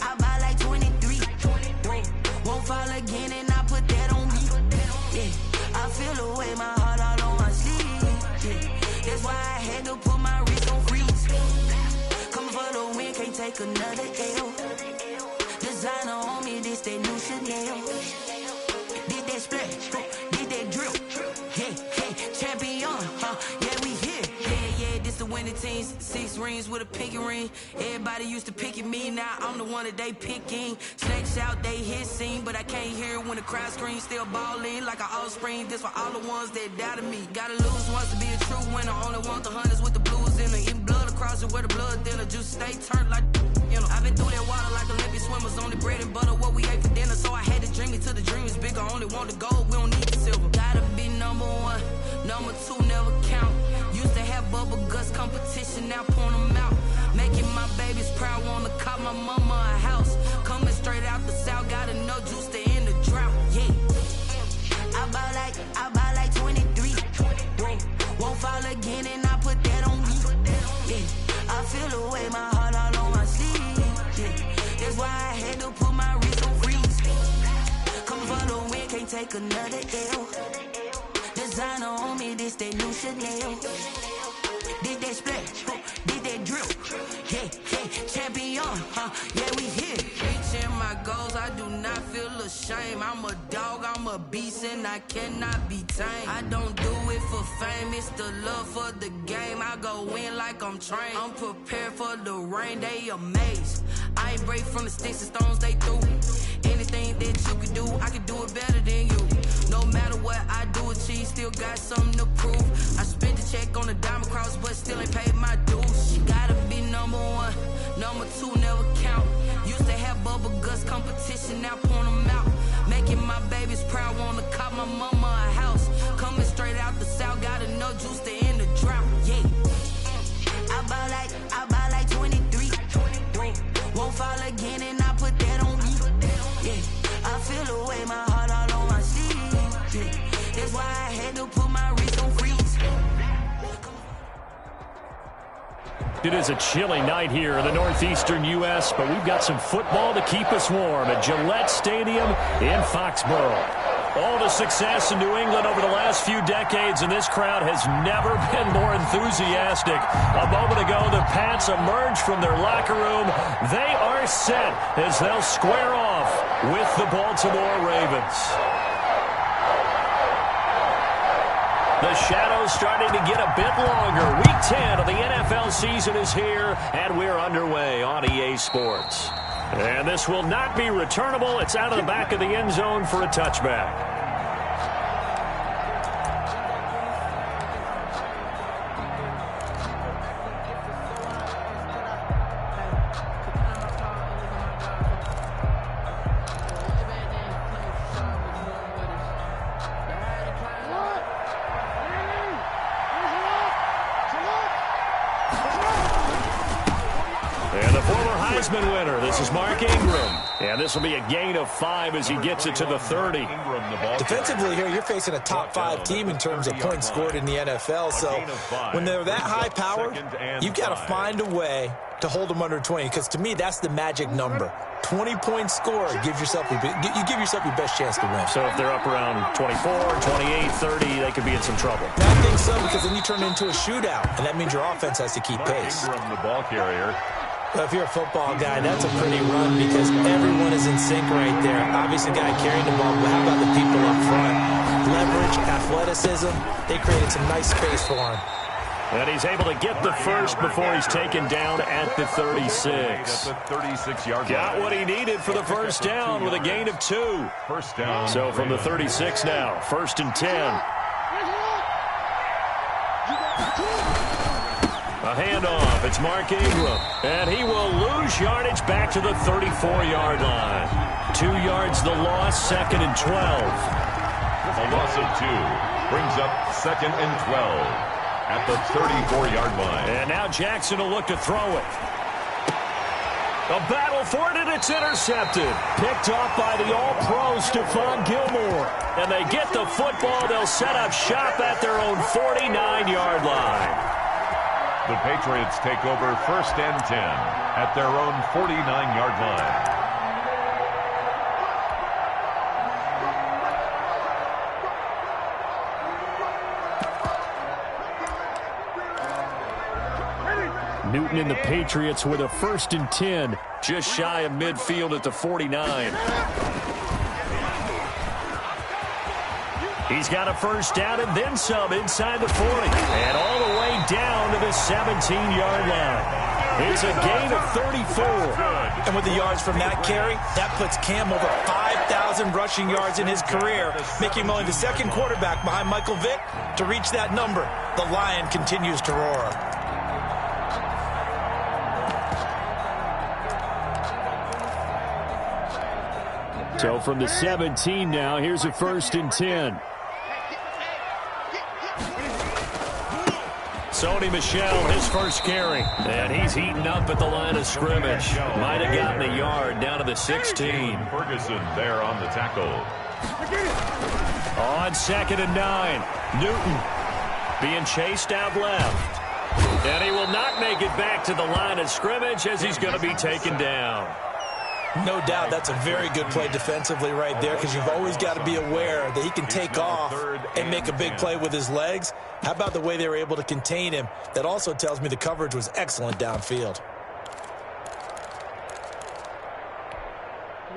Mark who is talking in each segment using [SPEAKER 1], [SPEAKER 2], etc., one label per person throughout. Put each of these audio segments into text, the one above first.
[SPEAKER 1] I buy like 23. Won't fall again and I put that on me. Yeah, I feel the way, my heart all on my sleeve. Yeah, that's why I had to put my wrist on freeze. Coming for the win, can't take another L. Designer on me, this that new Chanel. Did that splash, did that drill. Yeah, champion, yeah, we here. Yeah, this the winning team. 6 rings with a pinky ring. Everybody used to pick at me, now I'm the one that they picking. Snakes out, they hit scene, but I can't hear it when the crowd screams. Still balling like an offspring. This for all the ones that doubted me. Gotta lose once to be a true winner. Only want the hunters with the blues in it. Eating blood across it where the blood thinner. Juice stay turned like, you know. I've been through that water like Olympic swimmers. Only bread and butter, what we ate for dinner. So I had to dream it till the dream is bigger. Only want the gold, we don't need the silver. Gotta be number 1, number 2 never count. Used to have bubble guts competition, now point them out. Making my babies proud, wanna cop my mama a house. Coming straight out the south, got enough juice to end the drought. Yeah, I buy like 23. Won't fall again and I put that on me. Yeah, I feel the way, my heart all on my sleeve. Yeah, that's why I had to put my wrist on freeze. Coming for the win, can't take another L. Designer on me, this that new Chanel. Did that splash, did that drill. Yeah, champion, yeah, we here. Reaching my goals, I do not feel ashamed. I'm a dog, I'm a beast, and I cannot be tamed. I don't do it for fame, it's the love for the game. I go in like I'm trained. I'm prepared for the rain, they amazed. I ain't break from the sticks and stones they threw. Anything that you can do, I can do it better than you. No matter what I do, achieve, still got something to prove. I spent the check on the diamond cross, but still ain't paid my dues. You gotta be number 1, number 2 never count. Used to have bubble guts competition, now point them out. Making my babies proud, wanna cop my mama a house. Coming straight out the south, got enough juice to end the drought. Yeah, I buy like 23. Won't fall again and I put that on me. Yeah, I feel the way, my heart all on my sleeve. Yeah, that's why I had to put my wrist on freeze.
[SPEAKER 2] It is a chilly night here in the northeastern U.S., but we've got some football to keep us warm at Gillette Stadium in Foxborough. All the success in New England over the last few decades, and this crowd has never been more enthusiastic. A moment ago, the Pats emerged from their locker room. They are set as they'll square off with the Baltimore Ravens. The shadow's starting to get a bit longer. Week 10 of the NFL season is here, and we're underway on EA Sports. And this will not be returnable. It's out of the back of the end zone for a touchback. Winner. This is Mark Ingram. And this will be a gain of 5 as he gets it to the 30.
[SPEAKER 3] Defensively here, you're facing a top 5 team in terms of points scored in the NFL. So when they're that high powered, you've got to find a way to hold them under 20. Because to me, that's the magic number. 20-point score, you give yourself your best chance to win.
[SPEAKER 2] So if they're up around 24, 28, 30, they could be in some trouble.
[SPEAKER 3] I think so, because then you turn it into a shootout, and that means your offense has to keep pace.
[SPEAKER 4] Ingram, the ball carrier.
[SPEAKER 3] Well, if you're a football guy, that's a pretty run because everyone is in sync right there. Obviously, the guy carrying the ball, but how about the people up front? Leverage, athleticism, they created some nice space for him.
[SPEAKER 2] And he's able to get the first before he's taken down at the 36.
[SPEAKER 4] At the 36-yard line.
[SPEAKER 2] Got what he needed for the first down with a gain of 2.
[SPEAKER 4] First down.
[SPEAKER 2] So from the 36 now, 1st and 10. A handoff. It's Mark Ingram. And he will lose yardage back to the 34-yard line. 2 yards the loss, 2nd and 12.
[SPEAKER 4] A loss of 2 brings up 2nd and 12 at the 34-yard line.
[SPEAKER 2] And now Jackson will look to throw it. A battle for it, and it's intercepted. Picked off by the All-Pro Stephon Gilmore. And they get the football. They'll set up shop at their own 49-yard line.
[SPEAKER 4] The Patriots take over 1st and 10 at their own 49-yard line.
[SPEAKER 2] Newton and the Patriots with a 1st and 10, just shy of midfield at the 49. He's got a 1st down and then some inside the 40. And all the way down to the 17-yard line. It's a gain of 34.
[SPEAKER 3] And with the yards from that carry, that puts Cam over 5,000 rushing yards in his career, making him only the 2nd quarterback behind Michael Vick to reach that number. The Lion continues to roar.
[SPEAKER 2] So from the 17 now, here's a 1st and 10. Sony Michel, his 1st carry. And he's heating up at the line of scrimmage. Might have gotten a yard down to the 16.
[SPEAKER 4] Ferguson there on the tackle.
[SPEAKER 2] On 2nd and 9, Newton being chased out left. And he will not make it back to the line of scrimmage as he's going to be taken down.
[SPEAKER 3] No doubt that's a very good play defensively right there, because you've always got to be aware that he can take off and make a big play with his legs. How about the way they were able to contain him? That also tells me the coverage was excellent downfield.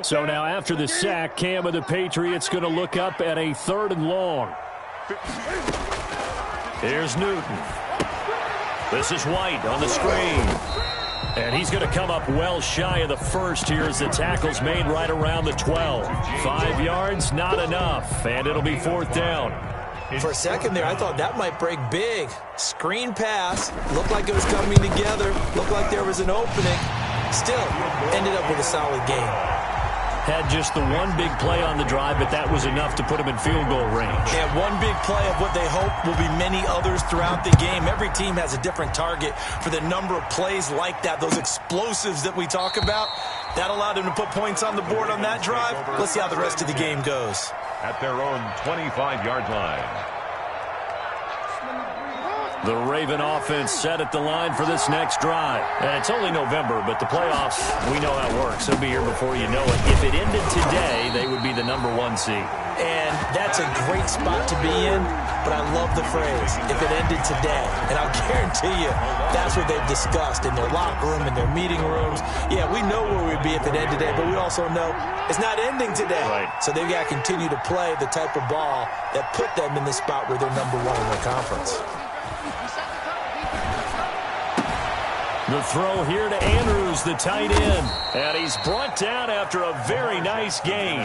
[SPEAKER 2] So now after the sack, Cam of the Patriots going to look up at a 3rd and long. Here's Newton. This is White on the screen. And he's going to come up well shy of the 1st here as the tackle's made right around the 12. 5 yards, not enough, and it'll be 4th down.
[SPEAKER 3] For a second there, I thought that might break big. Screen pass, looked like it was coming together, looked like there was an opening. Still, ended up with a solid game.
[SPEAKER 2] Had just the one big play on the drive, but that was enough to put him in field goal range.
[SPEAKER 3] And one big play of what they hope will be many others throughout the game. Every team has a different target for the number of plays like that, those explosives that we talk about. That allowed them to put points on the board on that drive. Let's see how the rest of the game goes.
[SPEAKER 4] At their own 25-yard line.
[SPEAKER 2] The Raven offense set at the line for this next drive. And it's only November, but the playoffs, we know how it works. They'll be here before you know it. If it ended today, they would be the #1 seed.
[SPEAKER 3] And that's a great spot to be in, but I love the phrase, if it ended today. And I'll guarantee you, that's what they've discussed in their locker room, in their meeting rooms. Yeah, we know where we'd be if it ended today, but we also know it's not ending today.
[SPEAKER 2] Right.
[SPEAKER 3] So they've got to continue to play the type of ball that put them in the spot where they're #1 in their conference.
[SPEAKER 2] The throw here to Andrews, the tight end. And he's brought down after a very nice gain.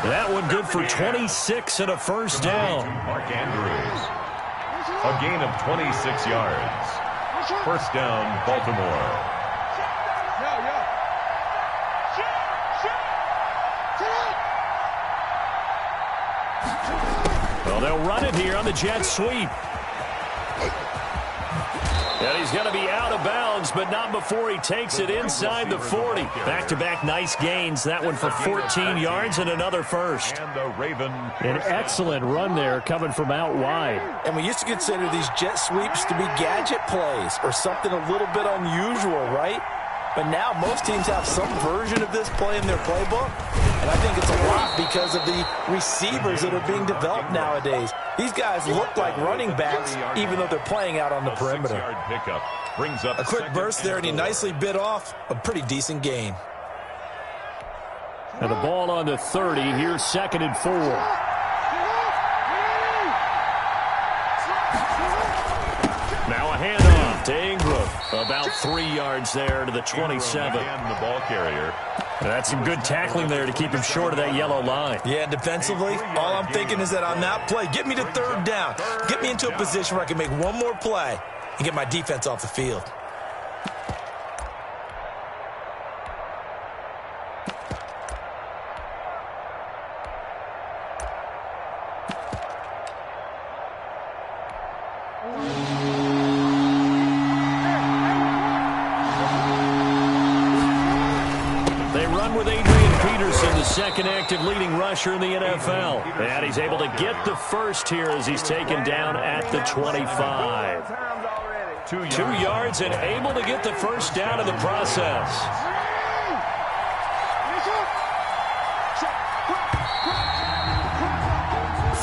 [SPEAKER 2] That one good for 26 and a 1st down.
[SPEAKER 4] Mark Andrews. A gain of 26 yards. 1st down, Baltimore.
[SPEAKER 2] Well, they'll run it here on the jet sweep. And he's going to be out of bounds, but not before he takes it inside the 40. Back-to-back nice gains. That one for 14 yards and another 1st.
[SPEAKER 4] And the Raven.
[SPEAKER 2] An excellent run there coming from out wide.
[SPEAKER 3] And we used to consider these jet sweeps to be gadget plays or something a little bit unusual, right? But now most teams have some version of this play in their playbook. And I think it's a lot because of the receivers that are being developed nowadays. These guys look like running backs, even though they're playing out on the perimeter. A quick burst there, and he nicely bit off a pretty decent gain.
[SPEAKER 2] And the ball on the 30. Here's 2nd and 4. Now a handoff to Ingram. About 3 yards there to the 27.
[SPEAKER 4] And the ball carrier.
[SPEAKER 2] That's some good tackling there to keep him short of that yellow line.
[SPEAKER 3] Yeah, defensively, all I'm thinking is that on that play, get me to 3rd down. Get me into a position where I can make one more play and get my defense off the field.
[SPEAKER 2] Second active leading rusher in the NFL. And he's able to get the 1st here as he's taken down at the 25.
[SPEAKER 4] 2
[SPEAKER 2] yards and able to get the first down in the process.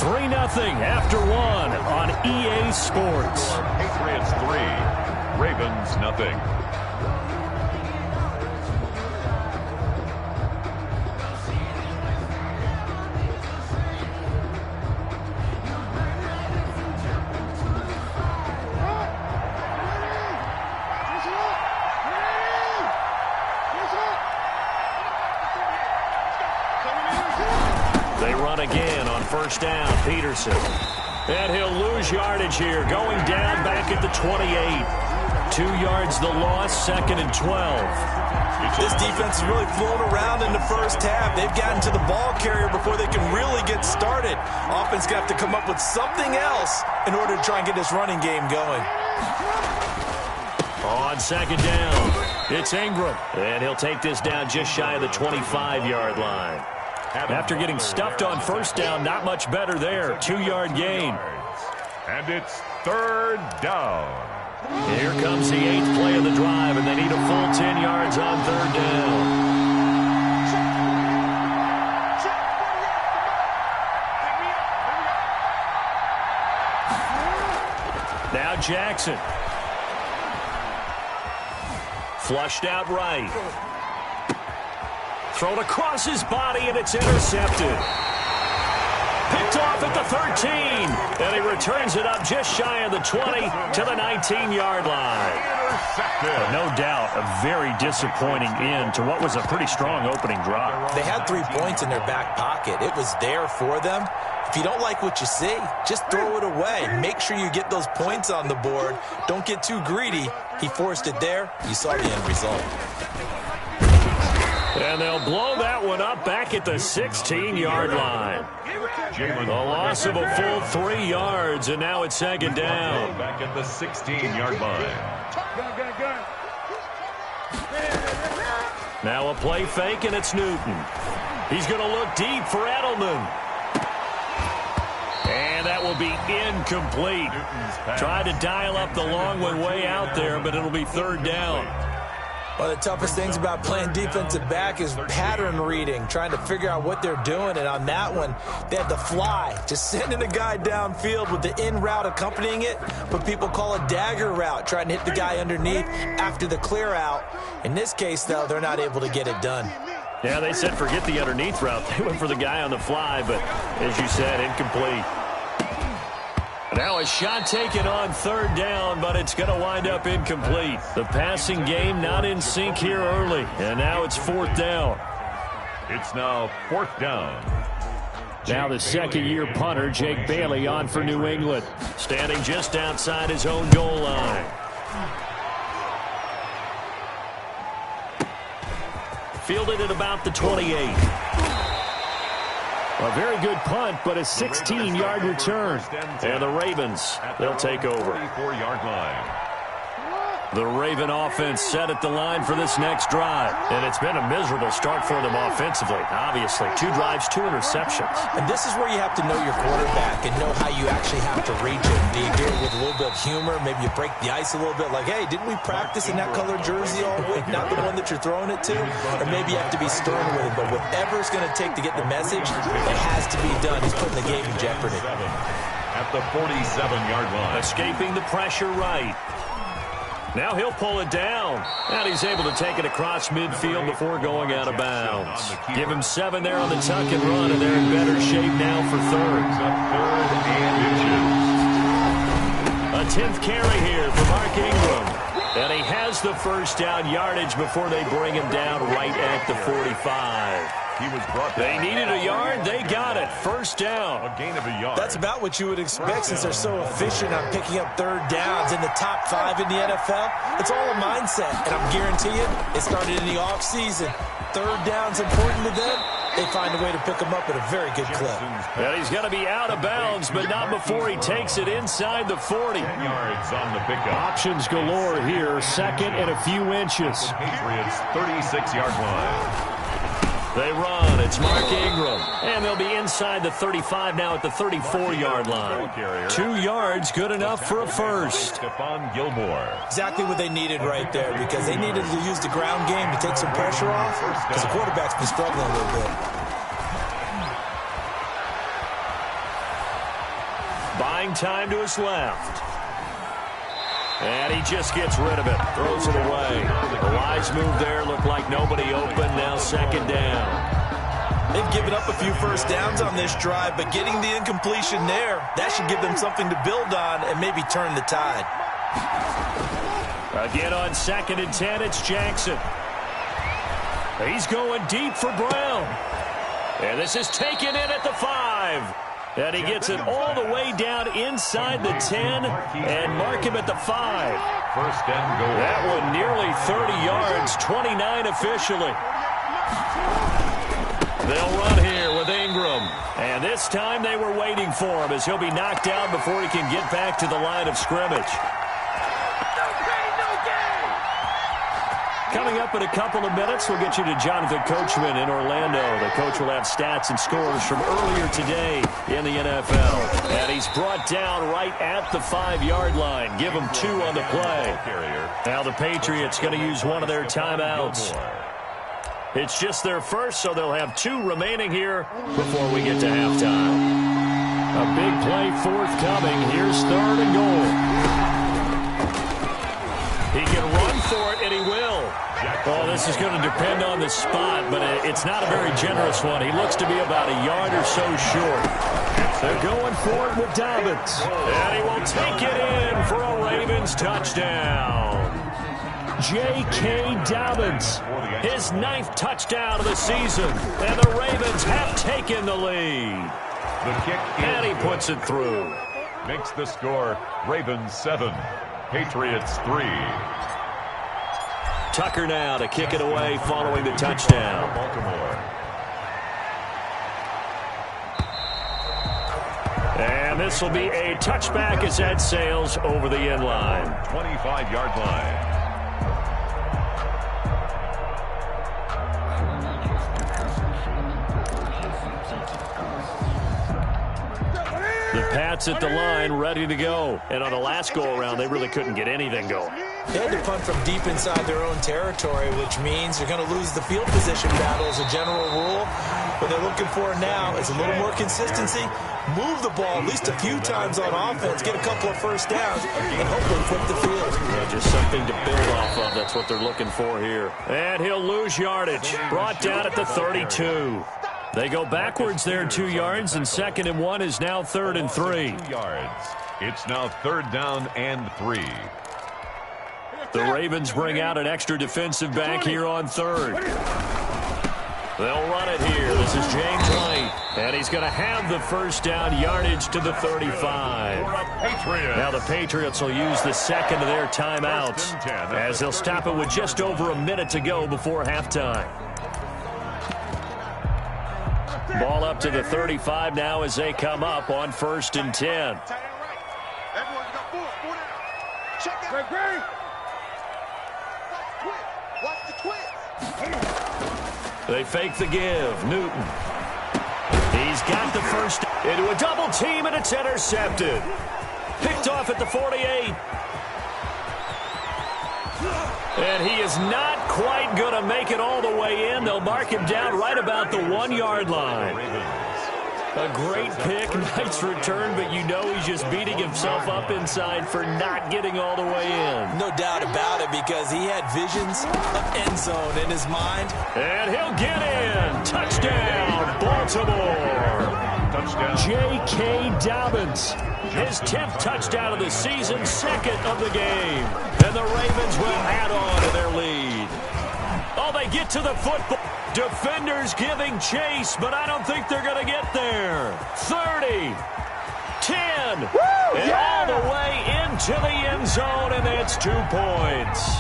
[SPEAKER 2] 3-0 after 1 on EA Sports.
[SPEAKER 4] Patriots 3, Ravens nothing.
[SPEAKER 2] They run again on first down. Peterson. And he'll lose yardage here. Going down back at the 28. 2 yards the loss, 2nd and 12.
[SPEAKER 3] This defense is really flown around in the first half. They've gotten to the ball carrier before they can really get started. Offense going to have to come up with something else in order to try and get this running game going.
[SPEAKER 2] On 2nd down, it's Ingram. And he'll take this down just shy of the 25-yard line. After getting stuffed on first down, not much better there. 2-yard gain.
[SPEAKER 4] And it's 3rd down.
[SPEAKER 2] Here comes the 8th play of the drive, and they need a full 10 yards on 3rd down. Now Jackson. Flushed out right. Thrown across his body, and it's intercepted. Picked off at the 13, and he returns it up just shy of the 20 to the 19-yard line. No doubt a very disappointing end to what was a pretty strong opening drive.
[SPEAKER 3] They had 3 points in their back pocket. It was there for them. If you don't like what you see, just throw it away. Make sure you get those points on the board. Don't get too greedy. He forced it there. You saw the end result.
[SPEAKER 2] And they'll blow that one up back at the 16-yard line. The loss of a full 3 yards, and now it's 2nd down.
[SPEAKER 4] Back at the 16-yard line.
[SPEAKER 2] Now a play fake, and it's Newton. He's going to look deep for Edelman. And that will be incomplete. Tried to dial up the long one way out there, but it'll be 3rd down.
[SPEAKER 3] One of the toughest things about playing defensive back is pattern reading, trying to figure out what they're doing. And on that one, they had the fly, just sending a guy downfield with the in route accompanying it, what people call a dagger route, trying to hit the guy underneath after the clear out. In this case, though, they're not able to get it done.
[SPEAKER 2] Yeah, they said forget the underneath route. They went for the guy on the fly, but as you said, incomplete. Now a shot taken on 3rd down, but it's going to wind up incomplete. The passing game not in sync here early, and now it's 4th down.
[SPEAKER 4] It's now 4th down.
[SPEAKER 2] Now the second-year punter, Jake Bailey, on for New England, standing just outside his own goal line. Fielded at about the 28. A very good punt, but a 16-yard return. And the Ravens, they'll take over.
[SPEAKER 4] 44-yard line.
[SPEAKER 2] The Raven offense set at the line for this next drive. And it's been a miserable start for them offensively. Obviously, 2 drives, 2 interceptions.
[SPEAKER 3] And this is where you have to know your quarterback and know how you actually have to reach him. Do you do it with a little bit of humor? Maybe you break the ice a little bit like, hey, didn't we practice in that color jersey all week? Not the one that you're throwing it to? Or maybe you have to be stern with it. But whatever it's going to take to get the message, it has to be done. He's putting the game in jeopardy.
[SPEAKER 4] At the 47-yard line.
[SPEAKER 2] Escaping the pressure right. Now he'll pull it down. And he's able to take it across midfield before going out of bounds. Give him 7 there on the tuck and run, and they're in better shape now for 3rd. A 10th carry here for Mark Ingram. And he has the first down yardage before they bring him down right at the 45.
[SPEAKER 4] He was brought down.
[SPEAKER 2] They needed a yard. They got it. First down.
[SPEAKER 4] A gain of a yard.
[SPEAKER 3] That's about what you would expect since they're so efficient on picking up 3rd downs in the top 5 in the NFL. It's all a mindset, and I'm guaranteeing you, it started in the offseason. 3rd down's important to them. They find a way to pick them up at a very good clip.
[SPEAKER 2] Well, he's going to be out of bounds, but not before he takes it inside the 40.
[SPEAKER 4] 10 yards on the pickup.
[SPEAKER 2] Options galore here. 2nd and a few inches.
[SPEAKER 4] Patriots 36-yard line.
[SPEAKER 2] They run. It's Mark Ingram. And they'll be inside the 35 now at the 34-yard line. 2 yards, good enough for a first.
[SPEAKER 3] Exactly what they needed right there, because they needed to use the ground game to take some pressure off, because the quarterback's been struggling a little bit.
[SPEAKER 2] Buying time to his left. And he just gets rid of it. Throws it away. A wise move there. Looked like nobody open. Now second down.
[SPEAKER 3] They've given up a few first downs on this drive, but getting the incompletion there, that should give them something to build on and maybe turn the tide.
[SPEAKER 2] Again on 2nd and 10, it's Jackson. He's going deep for Brown. And this is taken in at the 5. And he gets it all the way down inside the 10 and mark him at the 5.
[SPEAKER 4] First and goal.
[SPEAKER 2] That one nearly 30 yards, 29 officially. They'll run here with Ingram. And this time they were waiting for him as he'll be knocked down before he can get back to the line of scrimmage. Coming up in a couple of minutes, we'll get you to Jonathan Coachman in Orlando. The coach will have stats and scores from earlier today in the NFL. And he's brought down right at the 5-yard line. Give him 2 on the play. Now the Patriots going to use one of their timeouts. It's just their first, so they'll have 2 remaining here before we get to halftime. A big play forthcoming. Here's 3rd and goal. He can run for it, and he will. Well, this is going to depend on the spot, but it's not a very generous one. He looks to be about a yard or so short. They're going for it with Dobbins. And he will take it in for a Ravens touchdown. J.K. Dobbins, his 9th touchdown of the season. And the Ravens have taken the lead.
[SPEAKER 4] The kick
[SPEAKER 2] and he puts it through.
[SPEAKER 4] Makes the score Ravens 7, Patriots 3.
[SPEAKER 2] Tucker now to kick it away following the touchdown.
[SPEAKER 4] Baltimore.
[SPEAKER 2] And this will be a touchback as that sails over the end line.
[SPEAKER 4] 25-yard line.
[SPEAKER 2] The Pats at the line, ready to go. And on the last go-around, they really couldn't get anything going.
[SPEAKER 3] They had to punt from deep inside their own territory, which means you're going to lose the field position battle as a general rule. What they're looking for now is a little more consistency, move the ball at least a few times on offense, get a couple of first downs, and hopefully flip the field.
[SPEAKER 2] Yeah, just something to build off of. That's what they're looking for here. And he'll lose yardage. Brought down at the 32. They go backwards there 2 yards, and 2nd and 1 is now 3rd and 3.
[SPEAKER 4] 2 yards. It's now 3rd down and 3.
[SPEAKER 2] The Ravens bring out an extra defensive back here on 3rd. They'll run it here. This is James White. And he's going to have the first down, yardage to the 35. Now the Patriots will use the 2nd of their timeouts as they'll stop it with just over a minute to go before halftime. Ball up to the 35 now as they come up on 1st and 10. They fake the give. Newton. He's got the first into a double team, and it's intercepted. Picked off at the 48. And he is not quite going to make it all the way in. They'll mark him down right about the 1-yard line. A great pick, nice return, but you know he's just beating himself up inside for not getting all the way in.
[SPEAKER 3] No doubt about it, because he had visions of end zone in his mind.
[SPEAKER 2] And he'll get in. Touchdown, Baltimore.
[SPEAKER 4] Touchdown.
[SPEAKER 2] J.K. Dobbins. His 10th touchdown of the season, 2nd of the game. And the Ravens will add on to their lead. Oh, they get to the football. Defenders giving chase, but I don't think they're going to get there. 30, 10, and all the way into the end zone, and that's 2 points.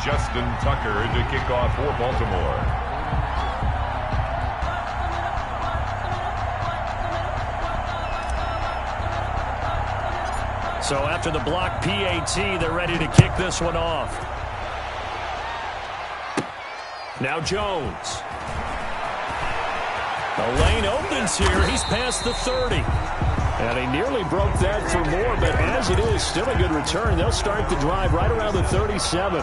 [SPEAKER 4] Justin Tucker to kick off for Baltimore.
[SPEAKER 2] So after the block PAT, they're ready to kick this one off. Now Jones. The lane opens here. He's past the 30. And he nearly broke that for more, but as it is, still a good return. They'll start the drive right around the 37.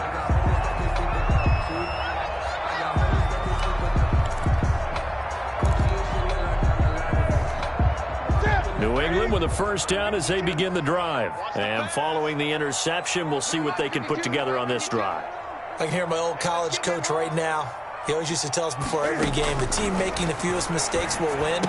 [SPEAKER 2] New England with a first down as they begin the drive. And following the interception, we'll see what they can put together on this drive.
[SPEAKER 3] I can hear my old college coach right now. He always used to tell us before every game, the team making the fewest mistakes will win.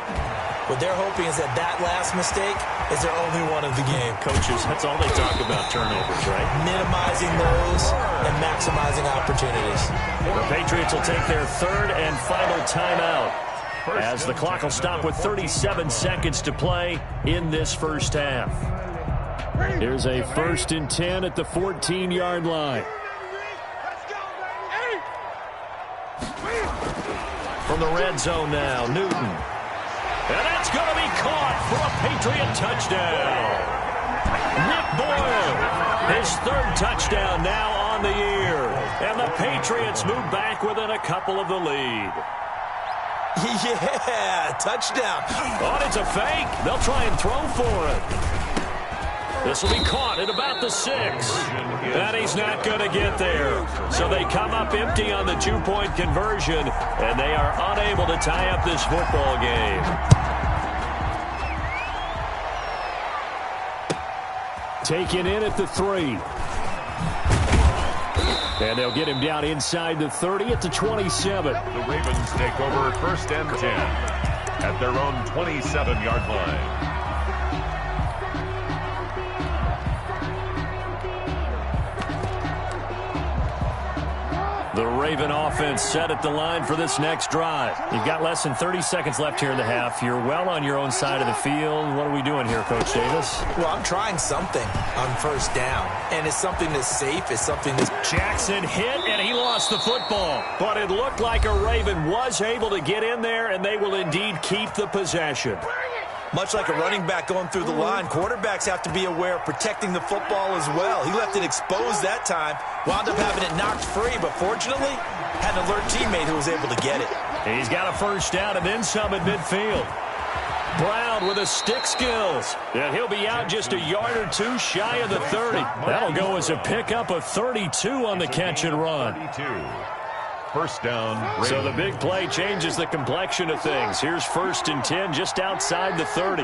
[SPEAKER 3] What they're hoping is that last mistake is their only one of the game.
[SPEAKER 2] Coaches, that's all they talk about, turnovers, right?
[SPEAKER 3] Minimizing those and maximizing opportunities.
[SPEAKER 2] The Patriots will take their third and final timeout as the clock will stop with 37 seconds to play in this first half. Here's a 1st and 10 at the 14-yard line. From the red zone now, Newton. And that's going to be caught for a Patriot touchdown. Nick Boyle, his 3rd touchdown now on the year. And the Patriots move back within a couple of the lead.
[SPEAKER 3] Yeah, touchdown.
[SPEAKER 2] Oh, it's a fake. They'll try and throw for it. This will be caught at about the 6. And he's not going to get there. So they come up empty on the 2-point conversion, and they are unable to tie up this football game. Taken in at the 3. And they'll get him down inside the 30 at the 27.
[SPEAKER 4] The Ravens take over 1st and 10 at their own 27-yard line.
[SPEAKER 2] The Raven offense set at the line for this next drive. You've got less than 30 seconds left here in the half. You're well on your own side of the field. What are we doing here, Coach Davis?
[SPEAKER 3] Well, I'm trying something on 1st down. And it's something that's safe. It's something that's...
[SPEAKER 2] Jackson hit, and he lost the football. But it looked like a Raven was able to get in there, and they will indeed keep the possession.
[SPEAKER 3] Much like a running back going through the line, quarterbacks have to be aware of protecting the football as well. He left it exposed that time, wound up having it knocked free, but fortunately, had an alert teammate who was able to get it.
[SPEAKER 2] He's got a 1st down and then some at midfield. Brown with his stick skills. And he'll be out just a yard or 2 shy of the 30. That'll go as a pickup of 32 on the catch and run.
[SPEAKER 4] 32. 1st down. Ravens.
[SPEAKER 2] So the big play changes the complexion of things. Here's 1st and 10 just outside the 30.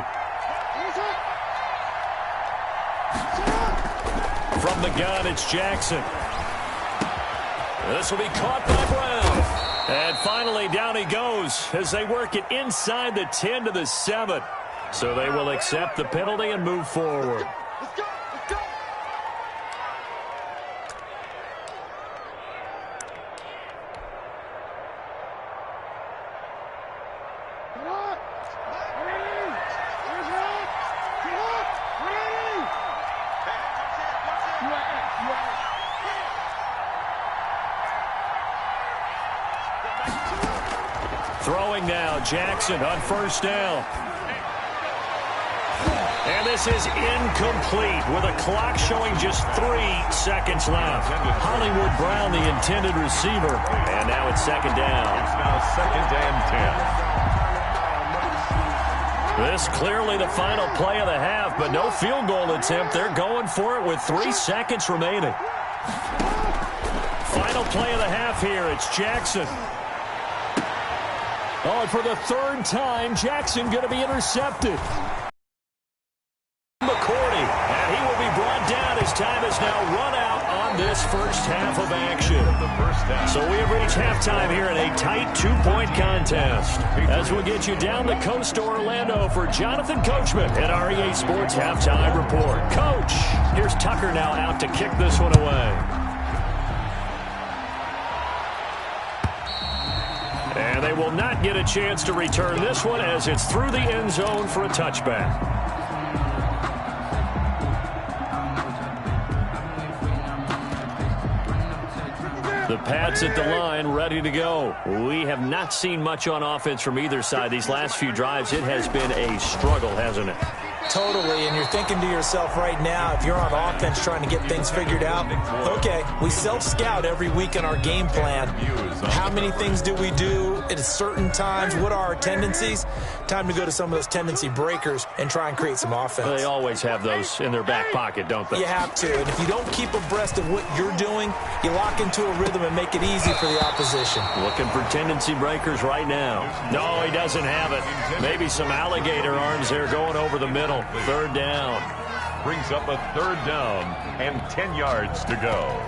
[SPEAKER 2] From the gun, it's Jackson. This will be caught by Brown. And finally, down he goes as they work it inside the 10 to the 7. So they will accept the penalty and move forward. Throwing now, Jackson on 1st down. And this is incomplete with a clock showing just 3 seconds left. Hollywood Brown, the intended receiver. And now it's 2nd down.
[SPEAKER 4] It's now 2nd and 10.
[SPEAKER 2] This clearly the final play of the half, but no field goal attempt. They're going for it with 3 seconds remaining. Final play of the half here. It's Jackson. Oh, and for the 3rd time, Jackson going to be intercepted. McCourty, and he will be brought down as time has now run out on this first half of action. So we have reached halftime here in a tight 2-point contest. As we'll get you down the coast to Orlando for Jonathan Coachman at our EA Sports Halftime Report. Coach, here's Tucker now out to kick this one away. And they will not get a chance to return this one as it's through the end zone for a touchback. The Pats at the line, ready to go. We have not seen much on offense from either side. These last few drives, it has been a struggle, hasn't it?
[SPEAKER 3] Totally, and you're thinking to yourself right now, if you're on offense trying to get things figured out, okay, we self-scout every week in our game plan. How many things do we do at certain times? What are our tendencies? Time to go to some of those tendency breakers and try and create some offense.
[SPEAKER 2] They always have those in their back pocket, don't they?
[SPEAKER 3] You have to, and if you don't keep abreast of what you're doing, you lock into a rhythm and make it easy for the opposition.
[SPEAKER 2] Looking for tendency breakers right now. No, he doesn't have it. Maybe some alligator arms there going over the middle. Third down.
[SPEAKER 4] Brings up a third down and 10 yards to go.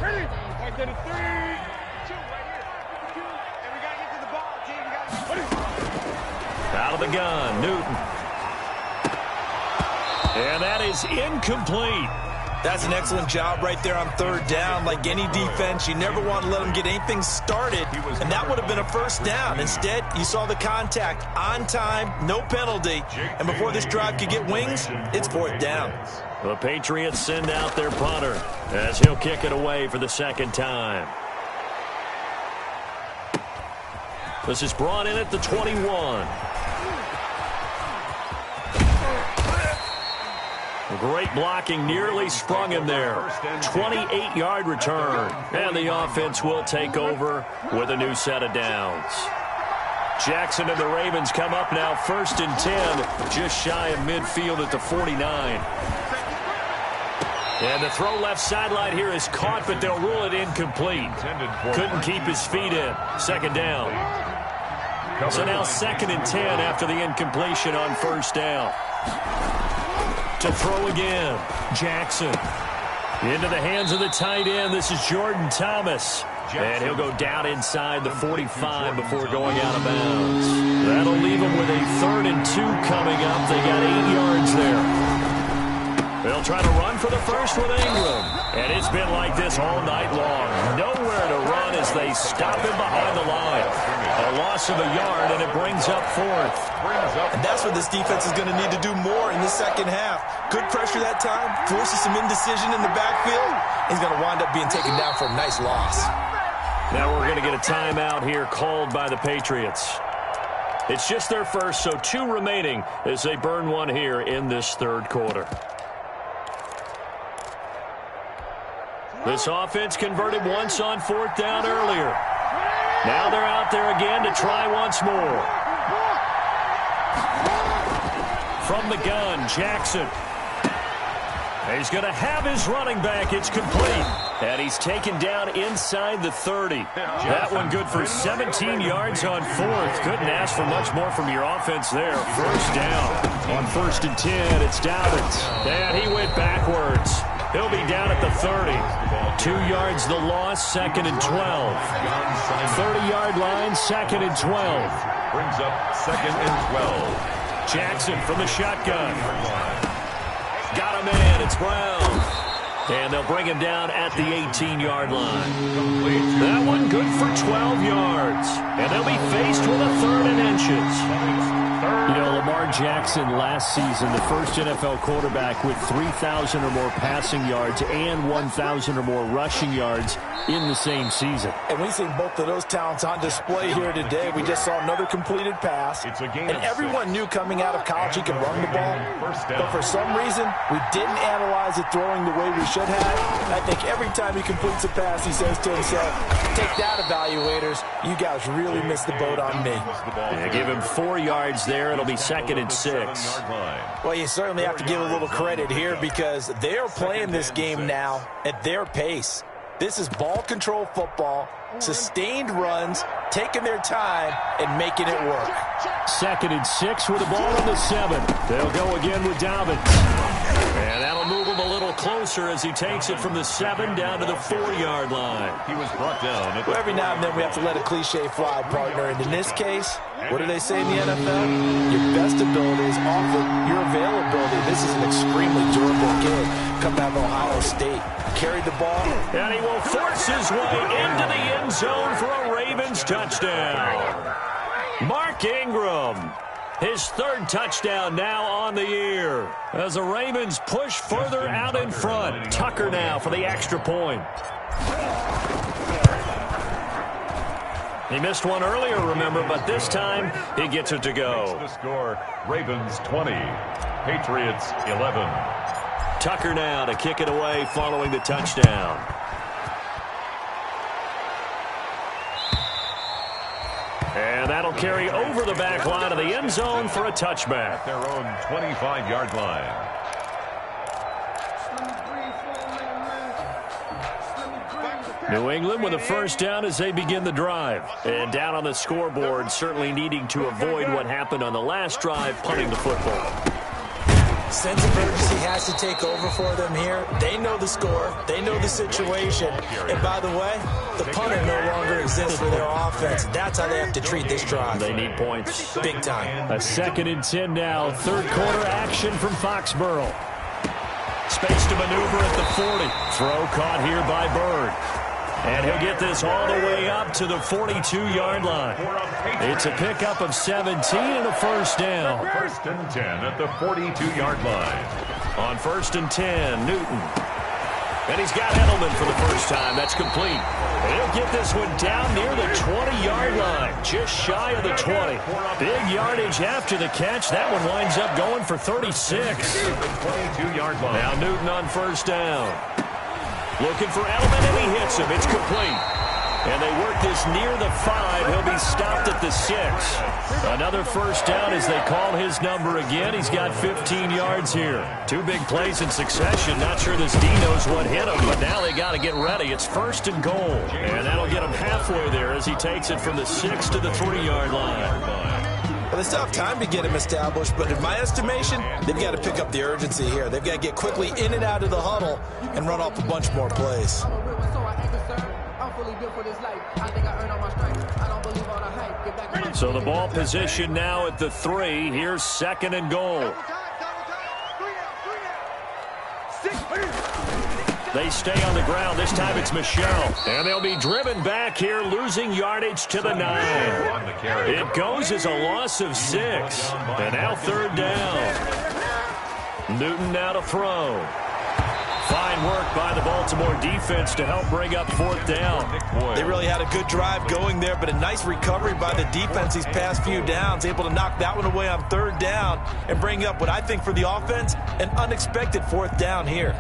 [SPEAKER 5] Ready? I did a 3, 2 right here. 2, and we got to get to the ball, team.
[SPEAKER 2] Out of the gun, Newton. And that is incomplete.
[SPEAKER 3] That's an excellent job right there on third down. Like any defense, you never want to let them get anything started, and that would have been a first down. Instead, you saw the contact on time, no penalty, and before this drive could get wings, it's fourth down.
[SPEAKER 2] The Patriots send out their punter as he'll kick it away for the second time. This is brought in at the 21. Great blocking, nearly sprung him there. 28-yard return, and the offense will take over with a new set of downs. Jackson and the Ravens come up now, 1st and 10, just shy of midfield at the 49. And the throw left sideline here is caught, but they'll rule it incomplete. Couldn't keep his feet in. Second down. So now 2nd and 10 after the incompletion on first down. To throw again, Jackson. Into the hands of the tight end. This is Jordan Thomas. And he'll go down inside the 45 before going out of bounds. That'll leave him with a 3rd and 2 coming up. They got 8 yards there. They'll try to run for the first with Ingram. And it's been like this all night long. Nowhere to run as they stop him behind the line. A loss of a yard, and it brings up 4th.
[SPEAKER 3] And that's what this defense is going to need to do more in the second half. Good pressure that time, forces some indecision in the backfield. He's going to wind up being taken down for a nice loss.
[SPEAKER 2] Now we're going to get a timeout here called by the Patriots. It's just their first, so 2 remaining as they burn one here in this third quarter. This offense converted once on 4th down earlier. Now they're out there again to try once more. From the gun, Jackson. He's going to have his running back. It's complete. And he's taken down inside the 30. That one good for 17 yards on 4th. Couldn't ask for much more from your offense there. First down. On 1st and 10, it's Dobbins. And he went backwards. He'll be down at the 30. 2 yards the loss, 2nd and 12. 30-yard line, 2nd and 12.
[SPEAKER 4] Brings up 2nd and 12.
[SPEAKER 2] Jackson from the shotgun. Got him in. It's Brown. And they'll bring him down at the 18-yard line. That one good for 12 yards. And they'll be faced with a 3rd and inches. You know, Lamar Jackson last season, the first NFL quarterback with 3,000 or more passing yards and 1,000 or more rushing yards in the same season.
[SPEAKER 3] And we've seen both of those talents on display here today. We just saw another completed pass. And everyone knew coming out of college he could run the ball. But for some reason, we didn't analyze it throwing the way we should have. I think every time he completes a pass, he says to himself, take that, evaluators. You guys really missed the boat on me.
[SPEAKER 2] Yeah, give him 4 yards there. It'll be 2nd and 6.
[SPEAKER 3] Well, you certainly have to give a little credit here because they're playing this game now at their pace. This is ball control football, sustained runs, taking their time, and making it work.
[SPEAKER 2] 2nd and 6 with the ball on the 7. They'll go again with Dobbins. And that'll move him a little closer as he takes it from the 7 down to the 4-yard line.
[SPEAKER 4] He was brought down.
[SPEAKER 3] Well, every now and then we have to let a cliche fly, partner. And in this case, what do they say in the NFL? Your best ability is off of your availability. This is an extremely durable kid coming out of Ohio State. Carried the ball.
[SPEAKER 2] And he will force his way into the end zone for a Ravens touchdown. Mark Ingram, his 3rd touchdown now on the year. As the Ravens push further out in front. Tucker now for the extra point. He missed one earlier, remember, but this time he gets it to go.
[SPEAKER 4] The score, Ravens 20, Patriots 11.
[SPEAKER 2] Tucker now to kick it away following the touchdown. And that'll carry over the back line of the end zone for a touchback.
[SPEAKER 4] At their own 25-yard line.
[SPEAKER 2] New England with a first down as they begin the drive. And down on the scoreboard, certainly needing to avoid what happened on the last drive, punting the football.
[SPEAKER 3] Sense of urgency has to take over for them here. They know the score. They know the situation. And by the way, the punter no longer exists for their offense. That's how they have to treat this drive.
[SPEAKER 2] They need points.
[SPEAKER 3] Big time.
[SPEAKER 2] A 2nd and 10 now. Third quarter action from Foxborough. Space to maneuver at the 40. Throw caught here by Bird. And he'll get this all the way up to the 42-yard line. It's a pickup of 17 and a first down.
[SPEAKER 4] 1st and 10 at the 42-yard line.
[SPEAKER 2] On 1st and 10, Newton. And he's got Edelman for the first time. That's complete. And he'll get this one down near the 20-yard line, just shy of the 20. Big yardage after the catch. That one winds up going for 36.
[SPEAKER 4] 22-yard line.
[SPEAKER 2] Now Newton on first down. Looking for Edelman, and he hits him. It's complete. And they work this near the 5. He'll be stopped at the 6. Another first down as they call his number again. He's got 15 yards here. 2 big plays in succession. Not sure this D knows what hit him, but now they got to get ready. It's 1st and goal. And that'll get him halfway there as he takes it from the 6 to the 3-yard line.
[SPEAKER 3] Well, they still have time to get him established, but in my estimation, they've got to pick up the urgency here. They've got to get quickly in and out of the huddle and run off a bunch more plays.
[SPEAKER 2] So the ball position now at the 3. Here's 2nd and goal. They stay on the ground. This time it's Michelle. And they'll be driven back here, losing yardage to the 9. It goes as a loss of 6. And now 3rd down. Newton now to throw. Fine work by the Baltimore defense to help bring up 4th down.
[SPEAKER 3] They really had a good drive going there, but a nice recovery by the defense these past few downs, able to knock that one away on 3rd down and bring up what I think for the offense, an unexpected 4th down here.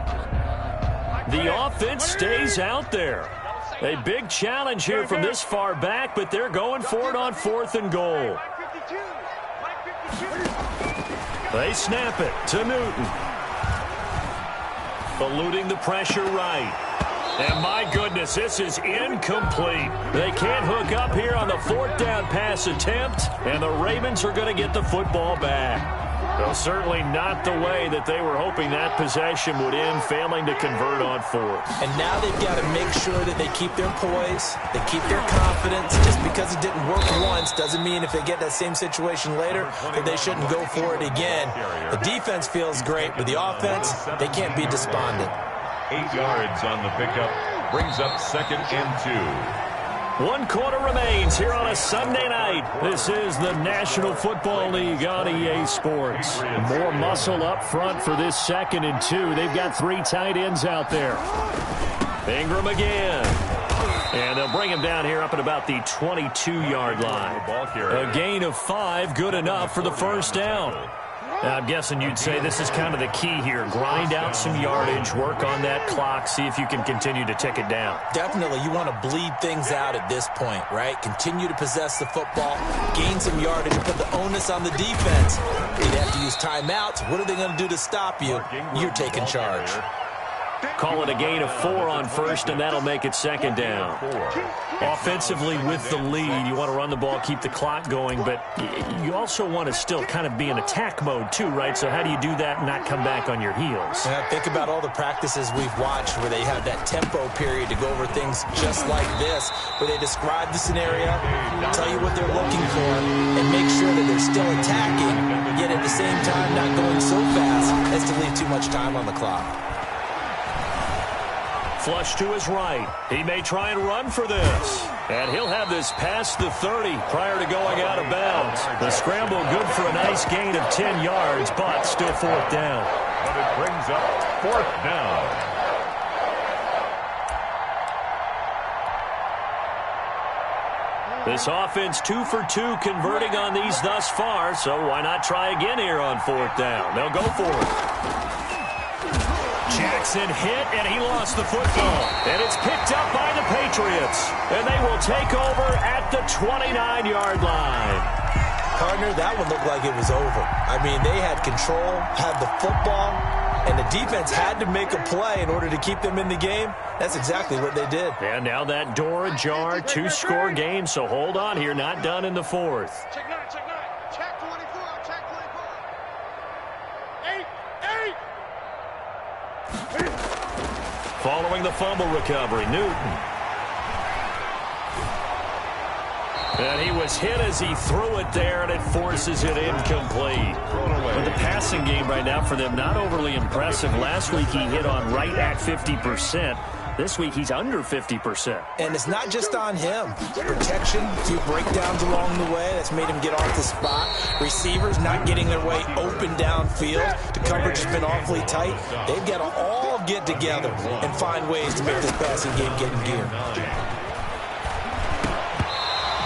[SPEAKER 2] The offense stays out there. A big challenge here from this far back, but they're going for it on 4th and goal. They snap it to Newton. Eluding the pressure right. And my goodness, this is incomplete. They can't hook up here on the 4th down pass attempt, and the Ravens are going to get the football back. Well, certainly not the way that they were hoping that possession would end, failing to convert on 4th.
[SPEAKER 3] And now they've got to make sure that they keep their poise, they keep their confidence. Just because it didn't work once doesn't mean if they get that same situation later that they shouldn't go for it again. The defense feels great, but the offense, they can't be despondent.
[SPEAKER 4] 8 yards on the pickup, brings up 2nd and 2.
[SPEAKER 2] 1 quarter remains here on a Sunday night. This is the National Football League on EA Sports. More muscle up front for this 2nd and 2. They've got 3 tight ends out there. Ingram again. And they'll bring him down here up at about the 22-yard line. A gain of 5, good enough for the first down. Now, I'm guessing you'd say this is kind of the key here. Grind out some yardage, work on that clock, see if you can continue to tick it down.
[SPEAKER 3] Definitely, you want to bleed things out at this point, right? Continue to possess the football, gain some yardage, and put the onus on the defense. They'd have to use timeouts. What are they going to do to stop you? You're taking charge.
[SPEAKER 2] Call it a gain of 4 on 1st, and that'll make it 2nd down. Offensively with the lead, you want to run the ball, keep the clock going, but you also want to still kind of be in attack mode too, right? So how do you do that and not come back on your heels?
[SPEAKER 3] Yeah, think about all the practices we've watched where they have that tempo period to go over things just like this, where they describe the scenario, tell you what they're looking for, and make sure that they're still attacking, yet at the same time not going so fast as to leave too much time on the clock.
[SPEAKER 2] Flush to his right. He may try and run for this. And he'll have this past the 30 prior to going out of bounds. The scramble good for a nice gain of 10 yards, but still 4th down.
[SPEAKER 4] But it brings up 4th down.
[SPEAKER 2] This offense 2 for 2 converting on these thus far, so why not try again here on 4th down? They'll go for it. Jackson hit, and he lost the football. And it's picked up by the Patriots. And they will take over at the 29-yard line.
[SPEAKER 3] Partner, that one looked like it was over. I mean, they had control, had the football, and the defense had to make a play in order to keep them in the game. That's exactly what they did.
[SPEAKER 2] And now that door ajar, 2-score game, so hold on here, not done in the 4th.
[SPEAKER 5] Check 9, check 9. Check 24, check 24. 8, 8.
[SPEAKER 2] Following the fumble recovery, Newton. And he was hit as he threw it there, and it forces it incomplete. But the passing game right now for them, not overly impressive. Last week he hit on right at 50%. This week he's under 50%.
[SPEAKER 3] And it's not just on him. Protection, a few breakdowns along the way. That's made him get off the spot. Receivers not getting their way open downfield. The coverage has been awfully tight. They've got to all get together and find ways to make this passing game get in gear.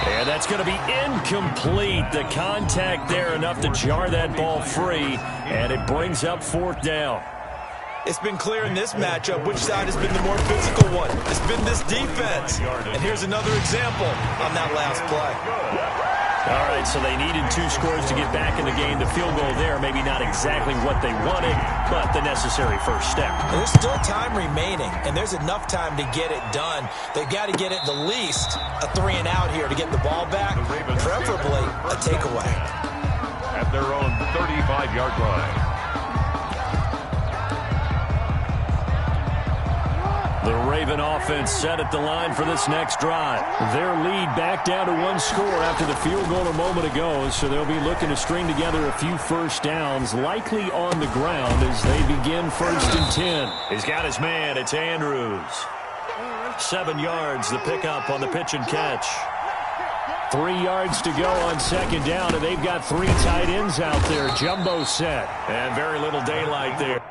[SPEAKER 2] And that's going to be incomplete. The contact there enough to jar that ball free, and it brings up 4th down.
[SPEAKER 3] It's been clear in this matchup which side has been the more physical one. It's been this defense. And here's another example on that last play.
[SPEAKER 2] All right, so they needed 2 scores to get back in the game. The field goal there, maybe not exactly what they wanted, but the necessary first step.
[SPEAKER 3] There's still time remaining, and there's enough time to get it done. They've got to get at the least a 3-and-out here to get the ball back, preferably a takeaway.
[SPEAKER 4] At their own 35-yard line.
[SPEAKER 2] The Raven offense set at the line for this next drive. Their lead back down to 1 score after the field goal a moment ago, so they'll be looking to string together a few first downs, likely on the ground as they begin 1st and 10. He's got his man. It's Andrews. 7 yards, the pickup on the pitch and catch. 3 yards to go on 2nd down, and they've got 3 tight ends out there. Jumbo set, and very little daylight there.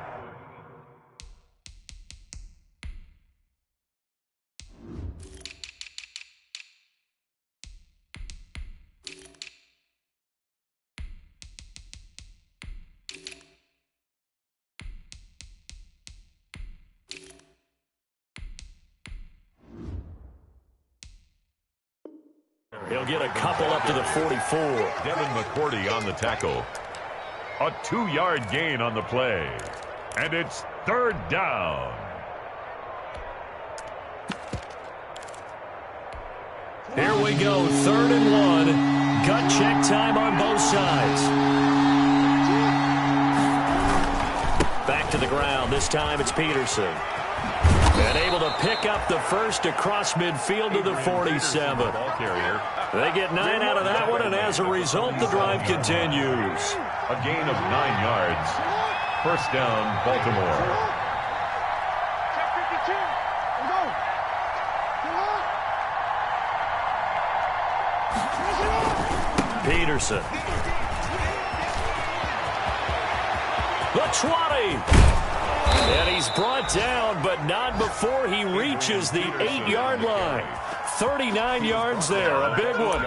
[SPEAKER 2] He'll get a couple up to the 44.
[SPEAKER 4] Devin McCourty on the tackle. A 2-yard gain on the play. And it's 3rd down.
[SPEAKER 2] Here we go, 3rd and 1. Gut check time on both sides. Back to the ground. This time it's Peterson. And able to pick up the first across midfield to the 47. They get 9 out of that one, and as a result, the drive continues.
[SPEAKER 4] A gain of 9 yards. 1st down, Baltimore.
[SPEAKER 5] Check 52. Let's go.
[SPEAKER 2] Peterson. The 20. And he's brought down, but not before he reaches the 8-yard line. 39 yards there, a big one.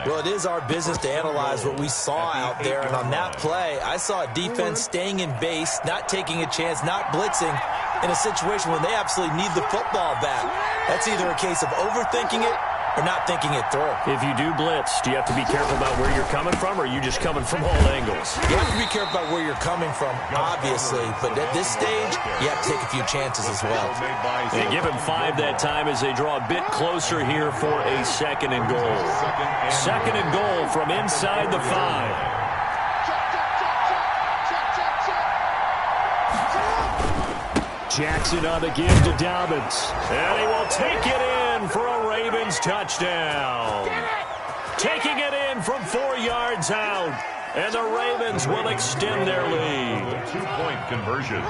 [SPEAKER 3] Well, it is our business to analyze what we saw out there, and on that play, I saw a defense staying in base, not taking a chance, not blitzing in a situation when they absolutely need the football back. That's either a case of overthinking it or not thinking it through.
[SPEAKER 2] If you do blitz, do you have to be careful about where you're coming from, or are you just coming from all angles?
[SPEAKER 3] You have to be careful about where you're coming from, obviously, but at this stage, you have to take a few chances as well.
[SPEAKER 2] They give him 5 that time as they draw a bit closer here for a 2nd and goal. 2nd and goal from inside the 5. Jackson on the give to Dobbins. And he will take it in for a Ravens touchdown. Taking it in from 4 yards out. And the Ravens will extend their lead.
[SPEAKER 4] 2-point conversion.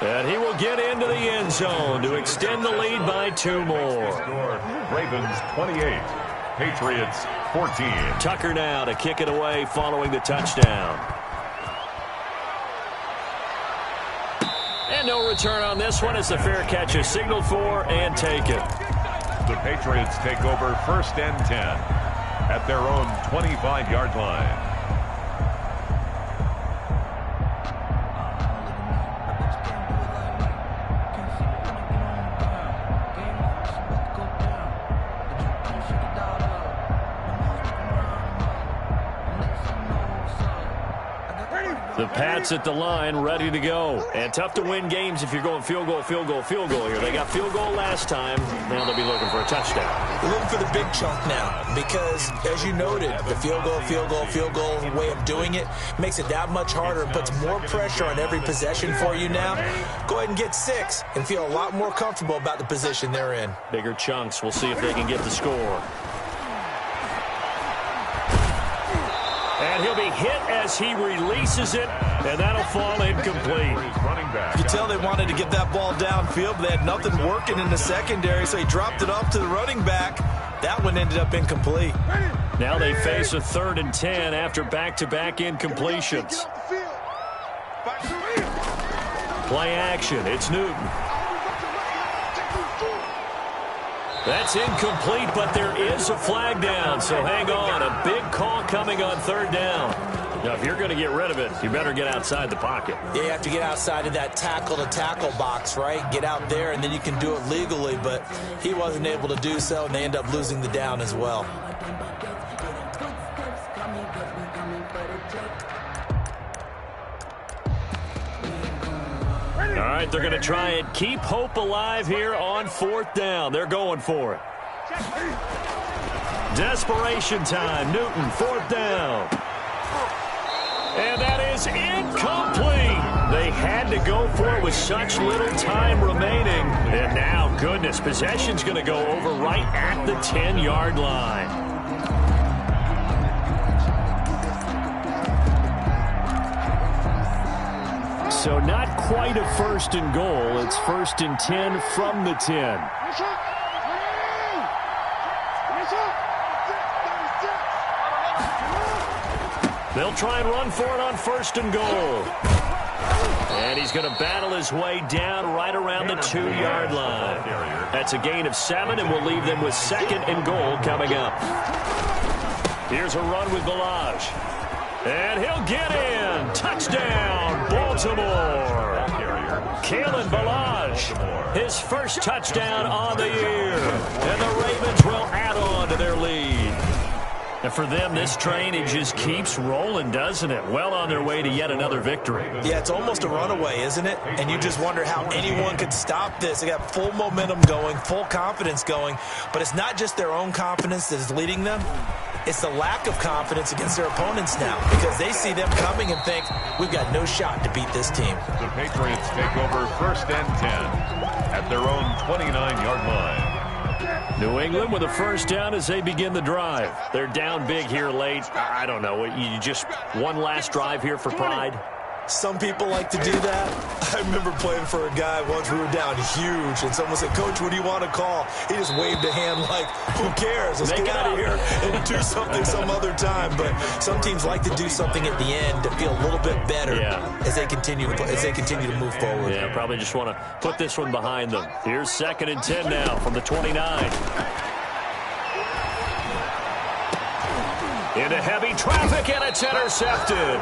[SPEAKER 2] And he will get into the end zone to extend the lead by 2 more.
[SPEAKER 4] Ravens 28, Patriots 14.
[SPEAKER 2] Tucker now to kick it away following the touchdown. And no return on this one as the fair catch is signaled for and taken.
[SPEAKER 4] The Patriots take over 1st and 10 at their own 25-yard line.
[SPEAKER 2] The Pats at the line, ready to go. And tough to win games if you're going field goal, field goal, field goal here. They got field goal last time. Now they'll be looking for a touchdown.
[SPEAKER 3] We're looking for the big chunk now because, as you noted, the field goal way of doing it makes it that much harder and puts more pressure on every possession for you now. Go ahead and get 6 and feel a lot more comfortable about the position they're in.
[SPEAKER 2] Bigger chunks. We'll see if they can get the score. And he'll be hit as he releases it, and that'll fall incomplete.
[SPEAKER 3] You tell they wanted to get that ball downfield, but they had nothing working in the secondary, so he dropped it off to the running back. That one ended up incomplete.
[SPEAKER 2] Now they face a 3rd and 10 after back-to-back incompletions. Play action. It's Newton. That's incomplete, but there is a flag down, so hang on. A big call coming on 3rd down. Now, if you're going to get rid of it, you better get outside the pocket.
[SPEAKER 3] Yeah, you have to get outside of that tackle-to-tackle box, right? Get out there, and then you can do it legally, but he wasn't able to do so, and they end up losing the down as well.
[SPEAKER 2] All right, they're going to try and keep hope alive here on 4th down. They're going for it. Desperation time. Newton, 4th down. And that is incomplete. They had to go for it with such little time remaining. And now, goodness, possession's going to go over right at the 10-yard line. So not quite a 1st and goal. It's 1st and 10 from the 10. They'll try and run for it on 1st and goal. And he's going to battle his way down right around the 2-yard line. That's a gain of 7, and we'll leave them with 2nd and goal coming up. Here's a run with Balaj. And he'll get in. Touchdown, Baltimore. Kalen Balaj, his first touchdown on the year. And the Ravens will add on to their lead. And for them, this train, it just keeps rolling, doesn't it? Well on their way to yet another victory.
[SPEAKER 3] Yeah, it's almost a runaway, isn't it? And you just wonder how anyone could stop this. They got full momentum going, full confidence going. But it's not just their own confidence that is leading them. It's the lack of confidence against their opponents now because they see them coming and think, we've got no shot to beat this team.
[SPEAKER 4] The Patriots take over 1st and 10 at their own 29-yard line.
[SPEAKER 2] New England with a 1st down as they begin the drive. They're down big here late. I don't know. You just one last drive here for pride.
[SPEAKER 3] Some people like to do that. I remember playing for a guy once. We were down huge, and someone said, Coach, what do you want to call? He just waved a hand like, who cares? Let's get out of here and do something some other time. But some teams like to do something at the end to feel a little bit better as they continue to move forward.
[SPEAKER 2] Yeah, probably just want to put this one behind them. Here's 2nd and 10 now from the 29. Into heavy traffic, and it's intercepted.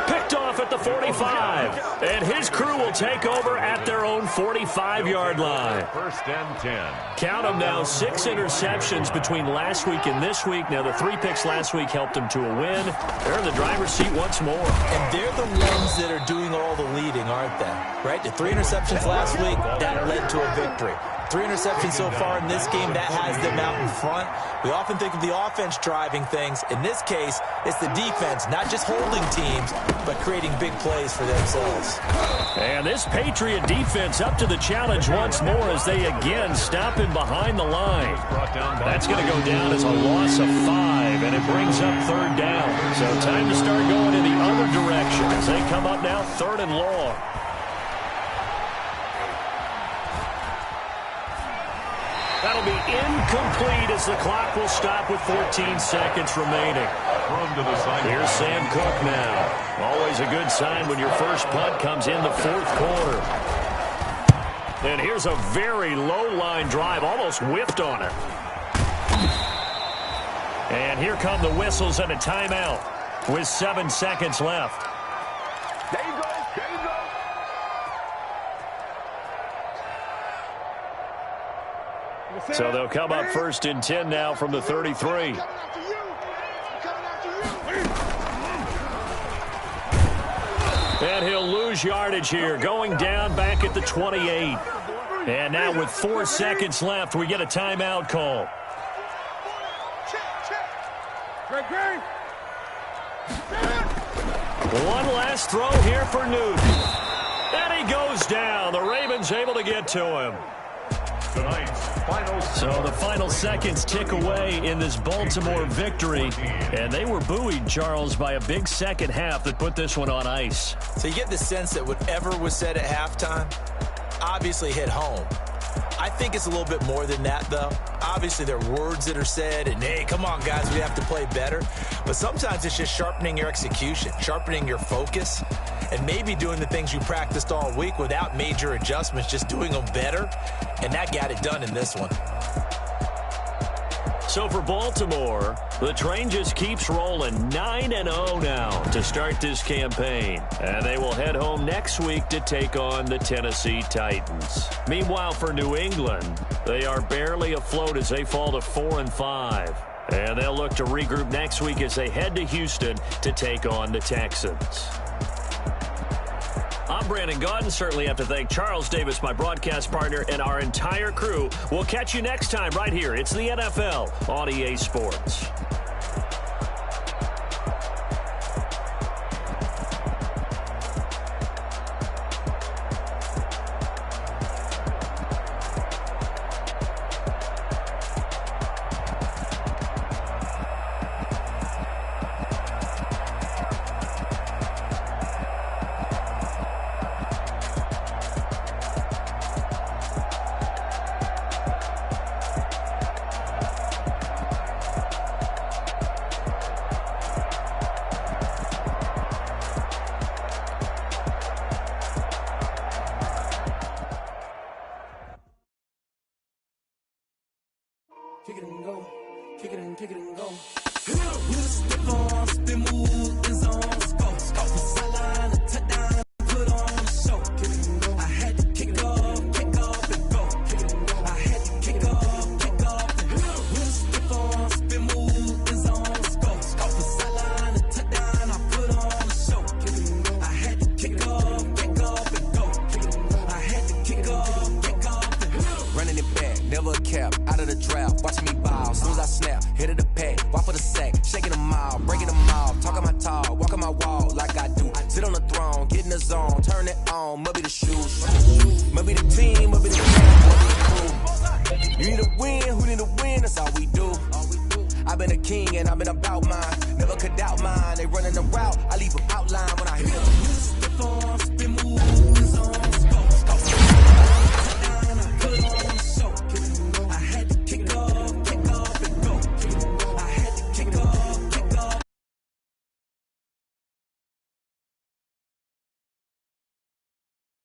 [SPEAKER 2] Picked off at the 45. And his crew will take over at their own 45-yard line.
[SPEAKER 4] 1st and 10.
[SPEAKER 2] Count them now, 6 interceptions between last week and this week. Now, the 3 picks last week helped them to a win. They're in the driver's seat once more.
[SPEAKER 3] And they're the ones that are doing all the leading, aren't they? Right? The 3 interceptions last week, that led to a victory. 3 interceptions so far in this game, that has them out in front. We often think of the offense driving things. In this case, it's the defense, not just holding teams, but creating big plays for themselves.
[SPEAKER 2] And this Patriot defense up to the challenge once more as they again stop him behind the line. That's going to go down as a loss of 5, and it brings up 3rd down. So time to start going in the other direction as they come up now 3rd and long. That'll be incomplete as the clock will stop with 14 seconds remaining. Here's Sam Cook now. Always a good sign when your first punt comes in the fourth quarter. And here's a very low-line drive, almost whipped on it. And here come the whistles and a timeout with 7 seconds left.
[SPEAKER 5] There you go. There you go.
[SPEAKER 2] So they'll come up first and 10 now from the 33. And he'll lose yardage here, going down back at the 28. And now with 4 seconds left, we get a timeout call. One last throw here for Newton. And he goes down. The Ravens able to get to him. So the final seconds tick away in this Baltimore victory. And they were buoyed, Charles, by a big second half that put this one on ice.
[SPEAKER 3] So you get the sense that whatever was said at halftime obviously hit home. I think it's a little bit more than that, though. Obviously, there are words that are said, and, hey, come on, guys, we have to play better. But sometimes it's just sharpening your execution, sharpening your focus, and maybe doing the things you practiced all week without major adjustments, just doing them better. And that got it done in this one.
[SPEAKER 2] So for Baltimore, the train just keeps rolling 9-0 now to start this campaign. And they will head home next week to take on the Tennessee Titans. Meanwhile, for New England, they are barely afloat as they fall to 4-5. And they'll look to regroup next week as they head to Houston to take on the Texans. I'm Brandon Gaudin. Certainly have to thank Charles Davis, my broadcast partner, and our entire crew. We'll catch you next time right here. It's the NFL on EA Sports.
[SPEAKER 1] Kick it and go. Kick it and kick it and go. With a stiff on, spin move, and zone, go. Off the sideline, a touchdown, put on the show. Kick it and go. I had to kick off and go. Kick it and go. I had to kick off and go. With a stiff on, spin move, and zone, go. Off the sideline, a touchdown, I put on the show. Kick it and go. I had to kick off and go. Kick it and go. I had to kick off and go.
[SPEAKER 6] Running it back, never a cap, out of the draft. Watching me ball, soon as I snap, hit of the pack, walk for the sack, shaking them all, breaking them off, talking my talk, walking my wall like I do. Sit on the throne, get in the zone, turn it on, maybe the shoes, maybe the team, maybe the team. You need a win, who need a win? That's all we do. I've been a king and I've been about mine. Never could doubt